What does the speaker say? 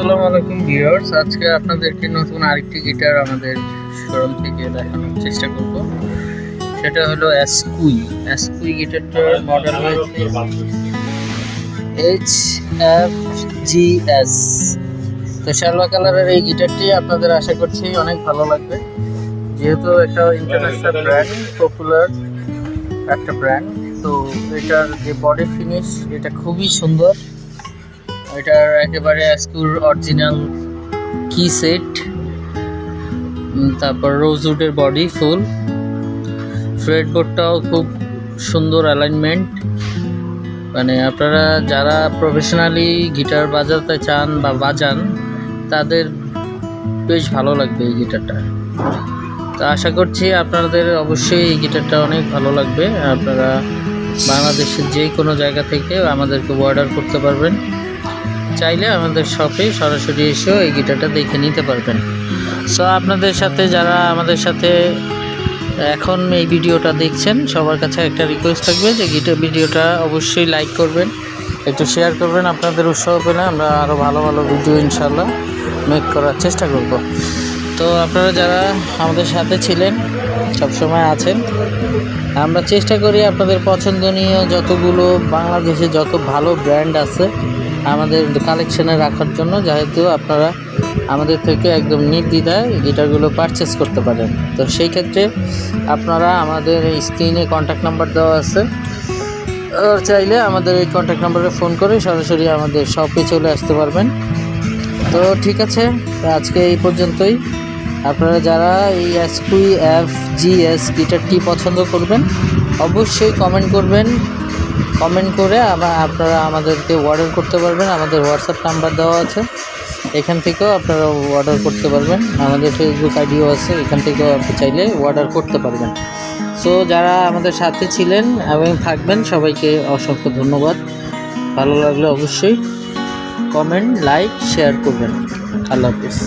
আসসালামু আলাইকুম ভিউয়ার্স, আজকে আপনাদেরকে নতুন আরেকটি গিটার আমাদের শোরুম থেকে দেখানোর চেষ্টা করব। সেটা হলো এসকুই গিটারটার মডেল হয়েছে HFGS। তো সালভা কালারের এই গিটারটি আপনাদের আশা করছি অনেক ভালো লাগবে, যেহেতু একটা ইন্টারন্যাশনাল ব্র্যান্ড, পপুলার একটা ব্র্যান্ড। তো এটার যে বডি ফিনিশ এটা খুবই সুন্দর। এটার একেবারে এসকুর অরিজিনাল কি সেট, তারপর রোজউডের বডি ফুল, ফ্রেডবোর্ডটাও খুব সুন্দর অ্যালাইনমেন্ট। মানে আপনারা যারা প্রফেশনালি গিটার বাজাতে চান বা বাজান তাদের বেশ ভালো লাগবে এই গিটারটা। তো আশা করছি আপনাদের অবশ্যই এই গিটারটা অনেক ভালো লাগবে। আপনারা বাংলাদেশের যে কোনো জায়গা থেকে আমাদেরকে অর্ডার করতে পারবেন, চাইলে আমাদের শপে সরাসরি এসেও এই গিটারটা দেখে নিতে পারবেন। সো আপনাদের সাথে যারা আমাদের সাথে এখন এই ভিডিওটা দেখছেন সবার কাছে একটা রিকোয়েস্ট থাকবে যে ভিডিওটা অবশ্যই লাইক করবেন, একটু শেয়ার করবেন। আপনাদের উৎসাহ পেলে আমরা আরও ভালো ভালো ভিডিও ইনশাল্লাহ মেক করার চেষ্টা করব। তো আপনারা যারা আমাদের সাথে ছিলেন, সবসময় আছেন, আমরা চেষ্টা করি আপনাদের পছন্দনীয় যতগুলো বাংলাদেশে যত ভালো ব্র্যান্ড আছে আমাদের কালেকশানে রাখার জন্য, যেহেতু আপনারা আমাদের থেকে একদম নির্দ্বিধায় গিটারগুলো পারচেস করতে পারেন। তো সেই ক্ষেত্রে আপনারা আমাদের স্ক্রিনে কন্ট্যাক্ট নাম্বার দেওয়া আছে, চাইলে আমাদের এই কন্ট্যাক্ট নাম্বারে ফোন করে সরাসরি আমাদের শপে চলে আসতে পারবেন। তো ঠিক আছে, আজকে এই পর্যন্তই। আপনারা যারা এই এসকুই FGS গিটারটি পছন্দ করবেন অবশ্যই কমেন্ট করবেন। কমেন্ট করে আপনারা আমাদেরকে অর্ডার করতে পারবেন। আমাদের হোয়াটসঅ্যাপ নাম্বার দেওয়া আছে, এখান থেকেও আপনারা অর্ডার করতে পারবেন। আমাদের ফেসবুক আইডিও আছে, এখান থেকেও আপনি চাইলে অর্ডার করতে পারবেন। সো যারা আমাদের সাথে ছিলেন এবং থাকবেন সবাইকে অসংখ্য ধন্যবাদ। ভালো লাগলে অবশ্যই কমেন্ট, লাইক, শেয়ার করবেন। আল্লাহ হাফিজ।